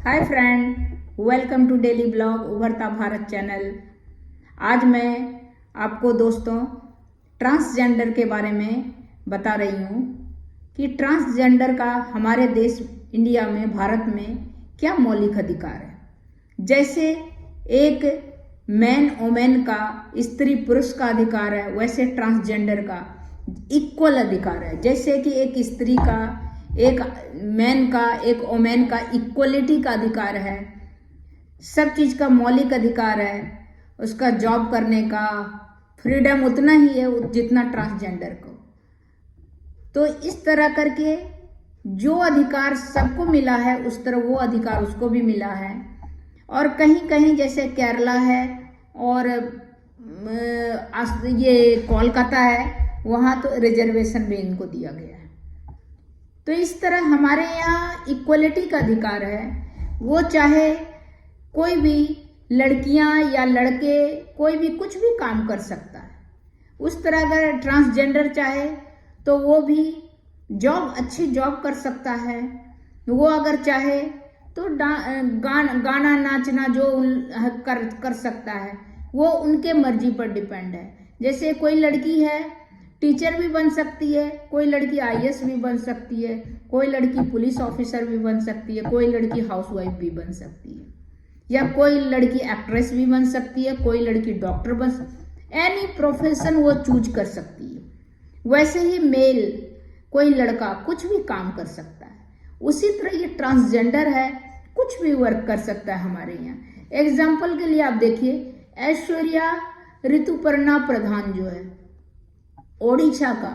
Hi friend, welcome to daily blog Ubharta Bharat channel. आज मैं आपको दोस्तों ट्रांसजेंडर के बारे में बता रही हूँ कि ट्रांसजेंडर का हमारे देश इंडिया में, भारत में क्या मौलिक अधिकार है। जैसे एक मैन वोमेन का, स्त्री पुरुष का अधिकार है, वैसे ट्रांसजेंडर का इक्वल अधिकार है। जैसे कि एक स्त्री का, एक मैन का, एक वोमेन का इक्वलिटी का अधिकार है, सब चीज का मौलिक अधिकार है। उसका जॉब करने का फ्रीडम उतना ही है जितना ट्रांसजेंडर को। तो इस तरह करके जो अधिकार सबको मिला है, उस तरह वो अधिकार उसको भी मिला है। और कहीं कहीं जैसे केरला है और ये कोलकाता है, वहाँ तो रिजर्वेशन भी इनको दिया गया है। तो इस तरह हमारे यहाँ इक्वलिटी का अधिकार है। वो चाहे कोई भी लड़कियां या लड़के, कोई भी कुछ भी काम कर सकता है। उस तरह अगर ट्रांसजेंडर चाहे तो वो भी अच्छी जॉब कर सकता है। वो अगर चाहे तो गाना नाचना जो कर सकता है, वो उनके मर्जी पर डिपेंड है। जैसे कोई लड़की है टीचर भी बन सकती है, कोई लड़की आईएएस भी बन सकती है, कोई लड़की पुलिस ऑफिसर भी बन सकती है, कोई लड़की हाउसवाइफ भी बन सकती है, या कोई लड़की एक्ट्रेस भी बन सकती है, कोई लड़की डॉक्टर बन सकती है। एनी प्रोफेशन वो चूज कर सकती है। वैसे ही मेल, कोई लड़का कुछ भी काम कर सकता है। उसी तरह ये ट्रांसजेंडर है, कुछ भी वर्क कर सकता है हमारे यहाँ। एग्जाम्पल के लिए आप देखिए, ऐश्वर्या ऋतुपर्णा प्रधान जो है ओडिशा का,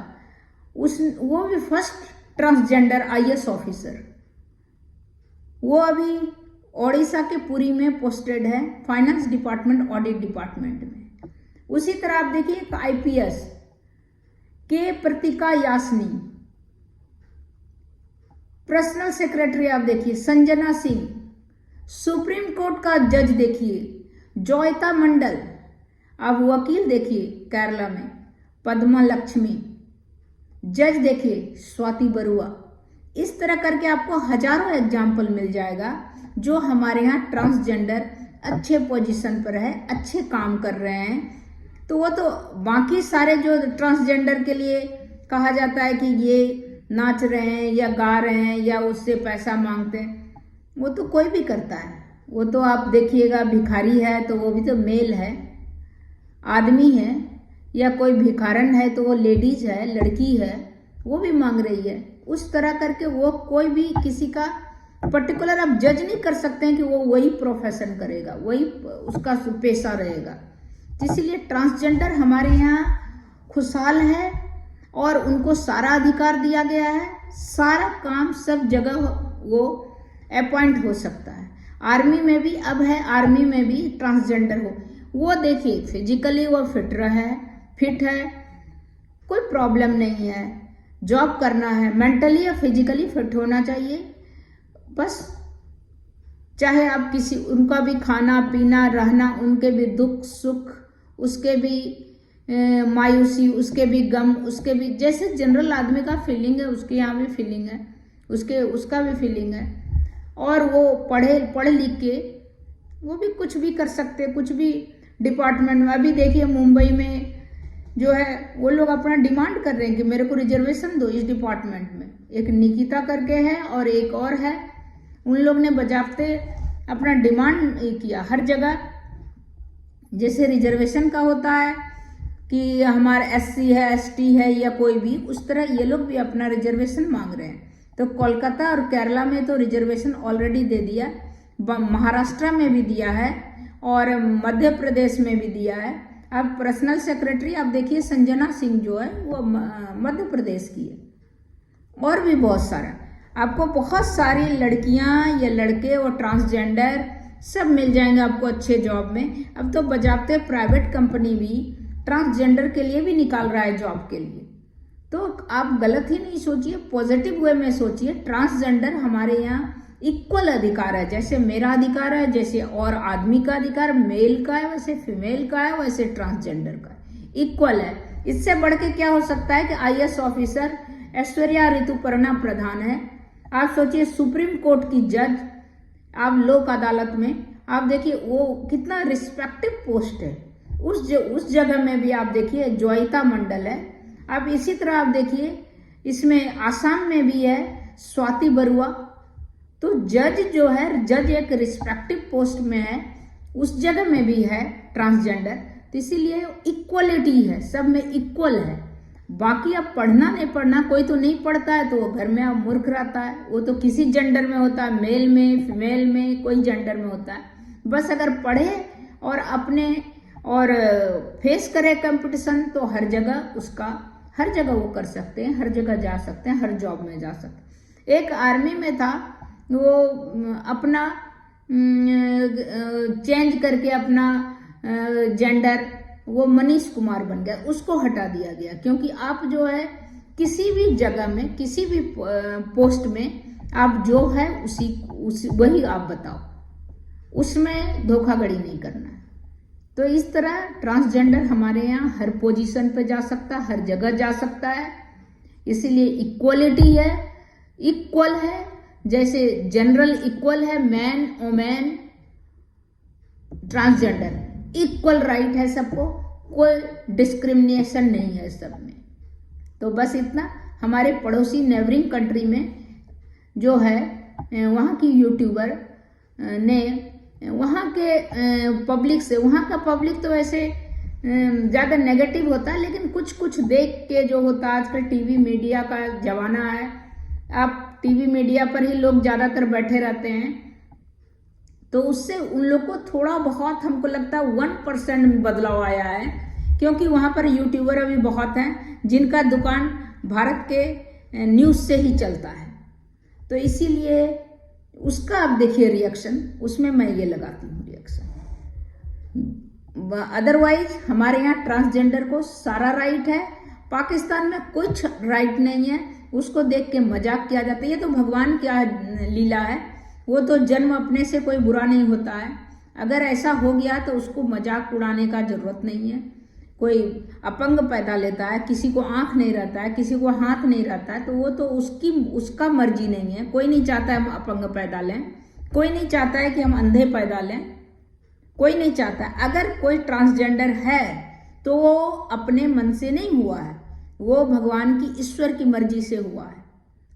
वो भी फर्स्ट ट्रांसजेंडर आईएएस ऑफिसर। वो अभी ओडिशा के पुरी में पोस्टेड है, फाइनेंस डिपार्टमेंट, ऑडिट डिपार्टमेंट में। उसी तरह आप देखिए एक आईपीएस के प्रतिका यास्नी, पर्सनल सेक्रेटरी आप देखिए संजना सिंह, सुप्रीम कोर्ट का जज देखिए जोयता मंडल, आप वकील देखिए केरला में पद्मा लक्ष्मी, जज देखिए स्वाति बरुआ। इस तरह करके आपको हजारों एग्जाम्पल मिल जाएगा जो हमारे यहाँ ट्रांसजेंडर अच्छे पोजीशन पर है, अच्छे काम कर रहे हैं। तो वो तो बाकी सारे जो ट्रांसजेंडर के लिए कहा जाता है कि ये नाच रहे हैं या गा रहे हैं या उससे पैसा मांगते हैं, वो तो कोई भी करता है। वो तो आप देखिएगा भिखारी है तो वो भी तो मेल है, आदमी है, या कोई भिखारन है तो वो लेडीज है, लड़की है, वो भी मांग रही है। उस तरह करके वो कोई भी किसी का पर्टिकुलर आप जज नहीं कर सकते हैं कि वो वही प्रोफेशन करेगा, वही उसका पेशा रहेगा। इसीलिए ट्रांसजेंडर हमारे यहाँ खुशहाल है और उनको सारा अधिकार दिया गया है। सारा काम सब जगह वो अपॉइंट हो सकता है। आर्मी में भी अब है, आर्मी में भी ट्रांसजेंडर हो। वो देखिए फिजिकली वो फिट है, कोई प्रॉब्लम नहीं है, जॉब करना है, मेंटली या फिजिकली फिट होना चाहिए बस। चाहे आप किसी, उनका भी खाना पीना रहना, उनके भी दुख सुख, उसके भी मायूसी, उसके भी गम, उसके भी जैसे जनरल आदमी का फीलिंग है, उसके यहाँ भी फीलिंग है, उसका भी फीलिंग है। और वो पढ़े लिख के वो भी कुछ भी कर सकते, कुछ भी डिपार्टमेंट में। अभी देखिए मुंबई में जो है वो लोग अपना डिमांड कर रहे हैं कि मेरे को रिजर्वेशन दो इस डिपार्टमेंट में। एक निकिता करके है और एक और है, उन लोग ने बजाते अपना डिमांड किया हर जगह। जैसे रिजर्वेशन का होता है कि हमारा एससी है, एसटी है या कोई भी, उस तरह ये लोग भी अपना रिजर्वेशन मांग रहे हैं। तो कोलकाता और केरला में तो रिजर्वेशन ऑलरेडी दे दिया, महाराष्ट्र में भी दिया है और मध्य प्रदेश में भी दिया है। अब पर्सनल सेक्रेटरी आप देखिए संजना सिंह जो है वो मध्य प्रदेश की है। और भी बहुत सारा, आपको बहुत सारी लड़कियां या लड़के और ट्रांसजेंडर सब मिल जाएंगे आपको अच्छे जॉब में। अब तो बजाते प्राइवेट कंपनी भी ट्रांसजेंडर के लिए भी निकाल रहा है जॉब के लिए। तो आप गलत ही नहीं सोचिए, पॉजिटिव वे में सोचिए। ट्रांसजेंडर हमारे यहाँ इक्वल अधिकार है। जैसे मेरा अधिकार है, जैसे और आदमी का अधिकार मेल का है, वैसे फीमेल का है, वैसे ट्रांसजेंडर का इक्वल है। इससे बढ़ के क्या हो सकता है कि आईएएस ऑफिसर ऐश्वर्या ऋतुपर्णा प्रधान है। आप सोचिए सुप्रीम कोर्ट की जज आप लोक अदालत में आप देखिए वो कितना रिस्पेक्टिव पोस्ट है। उस जगह में भी आप देखिए जोईता मंडल है। अब इसी तरह आप देखिए इसमें आसाम में भी है स्वाति बरुआ। तो जज जो है, जज एक रिस्पेक्टिव पोस्ट में है, उस जगह में भी है ट्रांसजेंडर। तो इसीलिए इक्वलिटी है, सब में इक्वल है। बाकी अब पढ़ना नहीं पढ़ना, कोई तो नहीं पढ़ता है तो वो घर में अब मूर्ख रहता है। वो तो किसी जेंडर में होता है, मेल में, फीमेल में, कोई जेंडर में होता है। बस अगर पढ़े और अपने और फेस करे कंपटीशन तो हर जगह वो कर सकते हैं, हर जगह जा सकते हैं, हर जॉब में जा सकते हैं। एक आर्मी में था, वो अपना चेंज करके अपना जेंडर वो मनीष कुमार बन गया, उसको हटा दिया गया। क्योंकि आप जो है किसी भी जगह में, किसी भी पोस्ट में आप जो है उसी वही आप बताओ, उसमें धोखाधड़ी नहीं करना है। तो इस तरह ट्रांसजेंडर हमारे यहाँ हर पोजीशन पे जा सकता है, हर जगह जा सकता है। इसीलिए इक्वलिटी है, इक्वल है। जैसे जनरल इक्वल है, man women transgender equal right है सबको, कोई डिस्क्रिमिनेशन नहीं है सब में। तो बस इतना। हमारे पड़ोसी नेबरिंग कंट्री में जो है वहाँ की यूट्यूबर ने वहाँ के पब्लिक से, वहाँ का पब्लिक तो वैसे ज़्यादा नेगेटिव होता है, लेकिन कुछ कुछ देख के जो होता है, आजकल टीवी मीडिया का जमाना है, आप टीवी मीडिया पर ही लोग ज़्यादातर बैठे रहते हैं। तो उससे उन लोग को थोड़ा बहुत हमको लगता है 1% बदलाव आया है। क्योंकि वहाँ पर यूट्यूबर अभी बहुत हैं जिनका दुकान भारत के न्यूज़ से ही चलता है। तो इसीलिए उसका आप देखिए रिएक्शन, उसमें मैं ये लगाती हूँ रिएक्शन। अदरवाइज हमारे यहाँ ट्रांसजेंडर को सारा राइट है। पाकिस्तान में कुछ राइट नहीं है, उसको देख के मजाक किया जाता है। ये तो भगवान क्या लीला है, वो तो जन्म अपने से कोई बुरा नहीं होता है। अगर ऐसा हो गया तो उसको मजाक उड़ाने का जरूरत नहीं है। कोई अपंग पैदा लेता है, किसी को आंख नहीं रहता है, किसी को हाथ नहीं रहता है, तो वो तो उसका मर्जी नहीं है। कोई नहीं चाहता है हम अपंग पैदा लें, कोई नहीं चाहता है कि हम अंधे पैदा लें, कोई नहीं चाहता। अगर कोई ट्रांसजेंडर है तो वो अपने मन से नहीं हुआ है, वो भगवान की, ईश्वर की मर्जी से हुआ है,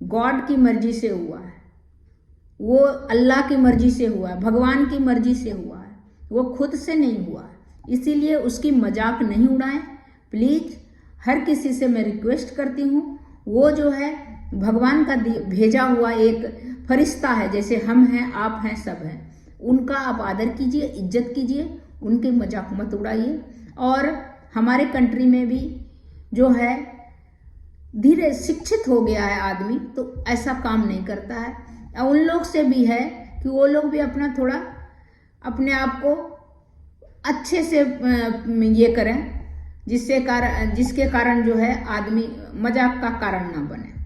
गॉड की मर्जी से हुआ है, वो अल्लाह की मर्जी से हुआ है, भगवान की मर्जी से हुआ है, वो खुद से नहीं हुआ है। इसीलिए उसकी मजाक नहीं उड़ाएं प्लीज। हर किसी से मैं रिक्वेस्ट करती हूँ, वो जो है भगवान का भेजा हुआ एक फरिश्ता है, जैसे हम हैं, आप हैं, सब हैं, उनका आप आदर कीजिए, इज्जत कीजिए, उनके मजाक मत उड़ाइए। और हमारे कंट्री में भी जो है धीरे शिक्षित हो गया है आदमी, तो ऐसा काम नहीं करता है। उन लोग से भी है कि वो लोग भी अपना थोड़ा अपने आप को अच्छे से ये करें, जिसके कारण जो है आदमी मजाक का कारण ना बने।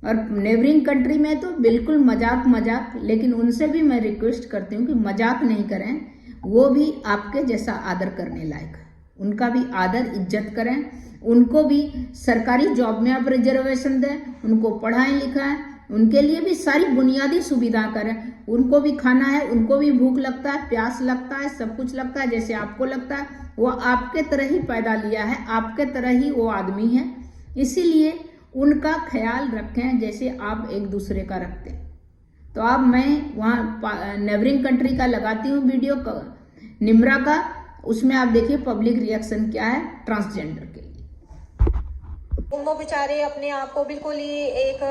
और नेबरिंग कंट्री में तो बिल्कुल मजाक, लेकिन उनसे भी मैं रिक्वेस्ट करती हूँ कि मजाक नहीं करें, वो भी आपके जैसा आदर करने लायक है, उनका भी आदर इज्जत करें, उनको भी सरकारी जॉब में आप रिजर्वेशन दें, उनको पढ़ाएं लिखाएं, उनके लिए भी सारी बुनियादी सुविधा करें। उनको भी खाना है, उनको भी भूख लगता है, प्यास लगता है, सब कुछ लगता है जैसे आपको लगता है। वो आपके तरह ही पैदा लिया है, आपके तरह ही वो आदमी है, इसीलिए उनका ख्याल रखें जैसे आप एक दूसरे का रखते हैं। तो अब मैं वहाँ नेबरिंग कंट्री का लगाती हूँ वीडियो निम्रा का, उसमें आप देखिए पब्लिक रिएक्शन क्या है ट्रांसजेंडर के लिए। वो बेचारे अपने आप को बिल्कुल ही एक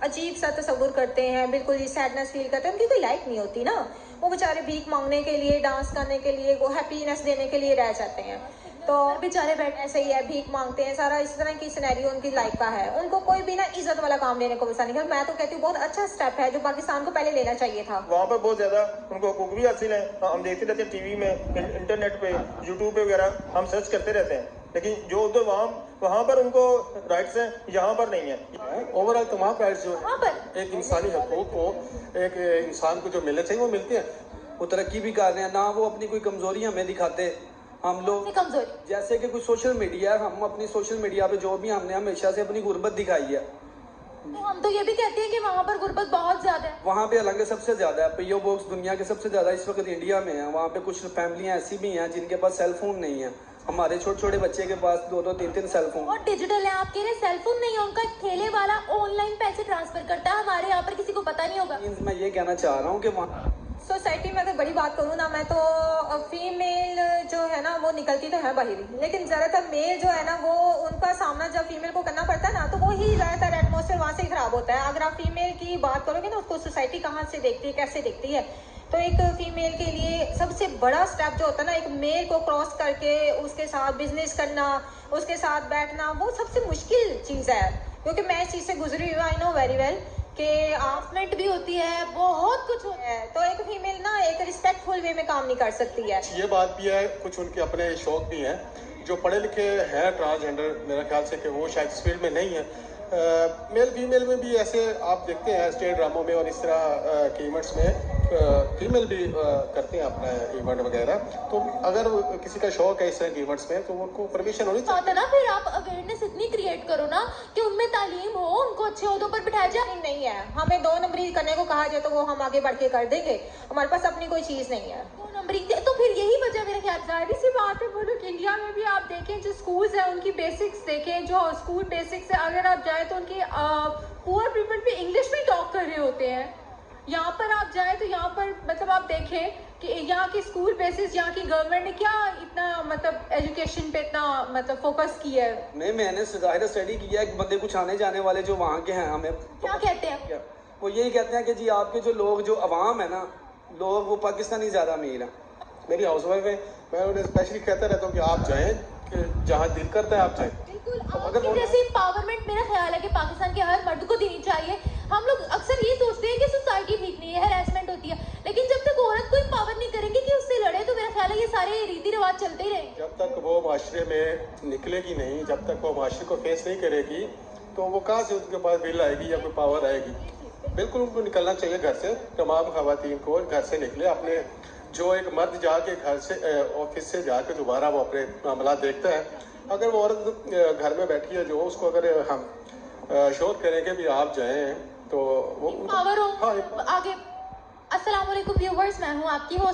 अजीब सा तस्वुर करते हैं, बिल्कुल ही सैडनेस फील करते हैं, उनकी कोई लाइफ नहीं होती ना। वो बेचारे भीख मांगने के लिए, डांस करने के लिए, वो हैप्पीनेस देने के लिए रह जाते हैं। तो बेचारे बैठे ऐसे ही है, भीख मांगते हैं, सारा इस तरह की सिनेरियो उनकी लाइफ का है। उनको कोई भी ना इज्जत वाला काम लेने को पसंद नहीं। मैं तो कहती हूँ बहुत अच्छा स्टेप है जो पाकिस्तान को पहले लेना चाहिए था। वहाँ पर बहुत ज्यादा उनको हकूक भी हासिल है। हम देखते रहते हैं टीवी में, इंटरनेट पे, यूट्यूब पे वगैरह हम सर्च करते रहते हैं, लेकिन जो उधर वहाँ पर उनको राइट्स हैं, यहाँ पर नहीं है। ओवरऑल तमाम राइट्स जो है, एक इंसानी हकूक को, एक इंसान को जो मिलने चाहिए वो मिलते हैं। वो तरक्की भी कर रहे हैं, ना वो अपनी कोई कमजोरी हमें दिखाते। हम लोग जैसे कि कुछ सोशल मीडिया, हम अपनी सोशल मीडिया पे जो भी हमने हमेशा से अपनी गुर्बत दिखाई है, तो हम तो ये भी कहते हैं कि वहाँ पर गुर्बत बहुत ज्यादा है। वहाँ पे हालांकि सबसे ज्यादा है, पीओ बॉक्स दुनिया के सबसे ज्यादा इस वक्त इंडिया में है। वहाँ पे कुछ फैमिलियाँ ऐसी भी हैं जिनके पास सेल फोन नहीं है। हमारे छोटे छोटे बच्चे के पास 2-2, 3-3 सेल फोन। और डिजिटल है, आप कह रहे सेल फोन नहीं है उनका, ठेले वाला ऑनलाइन पैसे ट्रांसफर करता है, हमारे यहाँ पर किसी को पता नहीं होगा। मैं ये कहना चाह रहा हूँ कि वहाँ सोसाइटी में अगर बड़ी बात करूँ ना मैं, तो फीमेल जो है ना वो निकलती तो है बाहर, लेकिन ज़्यादातर मेल जो है ना वो उनका सामना जब फीमेल को करना पड़ता है ना, तो वो ही ज़्यादातर एटमॉस्फेयर वहाँ से ही ख़राब होता है। अगर आप फीमेल की बात करोगे ना, उसको सोसाइटी कहाँ से देखती है, कैसे देखती है, तो एक फीमेल के लिए सबसे बड़ा स्टेप जो होता है ना, एक मेल को क्रॉस करके उसके साथ बिजनेस करना, उसके साथ बैठना, वो सबसे मुश्किल चीज़ है। क्योंकि मैं इस चीज़ से गुजरी हुई, आई नो वेरी वेल कि हाउसमेट भी होती है, बहुत कुछ होता है। तो एक फीमेल ना एक रिस्पेक्टफुल वे में काम नहीं कर सकती है। ये बात भी है, कुछ उनके अपने शौक भी हैं। जो पढ़े लिखे हैं ट्रांसजेंडर, मेरा ख्याल से कि वो शायद इस फील्ड में नहीं है। मेल फीमेल में भी ऐसे आप देखते हैं स्टेज ड्रामों में और इस तरह के इवेंट्स में फीमेल भी करते हैं अपना इवेंट वगैरह। तो अगर किसी का शौक है इस तरह के इवेंट्स में तो उनको परमिशन होनी चाहिए। बात है ना, फिर आप अवेयरनेस इतनी क्रिएट करो ना कि उनमें तालीम हो, उनको अच्छे ओहदों पर बिठाया जाए। नहीं है, हमें 2 नंबरी करने को कहा जाए तो वो हम आगे बढ़ के कर देंगे, हमारे पास अपनी कोई चीज़ नहीं है। 2 नंबरी तो फिर यही वजह मेरे ख्याल से। जाहिर सी बात है, वो लोग इंडिया में भी आप देखें जो स्कूल्स हैं उनकी बेसिक्स देखें, जो स्कूल बेसिक्स है, अगर आप जाए तो उनकी पुअर पीपल भी इंग्लिश में टॉक कर रहे होते हैं। यहाँ पर आप जाए तो यहाँ पर मतलब आप देखें कि यहाँ की स्कूल बेसिस, यहाँ की गवर्नमेंट ने क्या इतना मतलब एजुकेशन पे इतना मतलब फोकस किया है। मैंने ज़ाहिर स्टडी किया है। बंदे कुछ आने जाने वाले जो वहाँ के हैं हमें क्या कहते हैं वो यही कहते हैं कि जी आपके जो लोग, जो अवाम है ना, लोग वो पाकिस्तानी ज़्यादा अमीर हैं। मेरी हाउस वाइफ है, मैं उन्हें स्पेशली कहता रहता हूँ कि आप जाएं, कि जहाँ दिल करता है आप जाएं। बिल्कुल, अगर आपकी जैसे एम्पावरमेंट मेरा ख्याल है कि पाकिस्तान के हर मर्द को देनी चाहिए। हम लोग अक्सर ये सोचते हैं कि सोसाइटी ठीक नहीं है, हैरेसमेंट होती है, लेकिन जब तक औरत को एम्पावर नहीं करेंगे कि उससे लड़े, तो मेरा ख्याल है ये सारे रीति रिवाज चलते ही रहेंगे। जब तक वो माशरे में निकलेगी नहीं, जब तक वो माशरे को फेस नहीं करेगी, तो वो कहाँ से उसके पास बिल आएगी या कोई पावर आएगी। बिल्कुल उनको निकलना चाहिए घर से। तमाम खवातीन को घर से निकले। अपने जो एक मर्द जाके घर से ऑफिस से जाके दोबारा वो अपने मामला देखता है, अगर वो औरत घर में बैठी है जो, उसको अगर हम शोर करें कि भी आप जाएं तो वो पावर हो हाँ, आगे। अस्सलाम वालेकुम व्यूवर्स, मैं हूँ आपकी होस्ट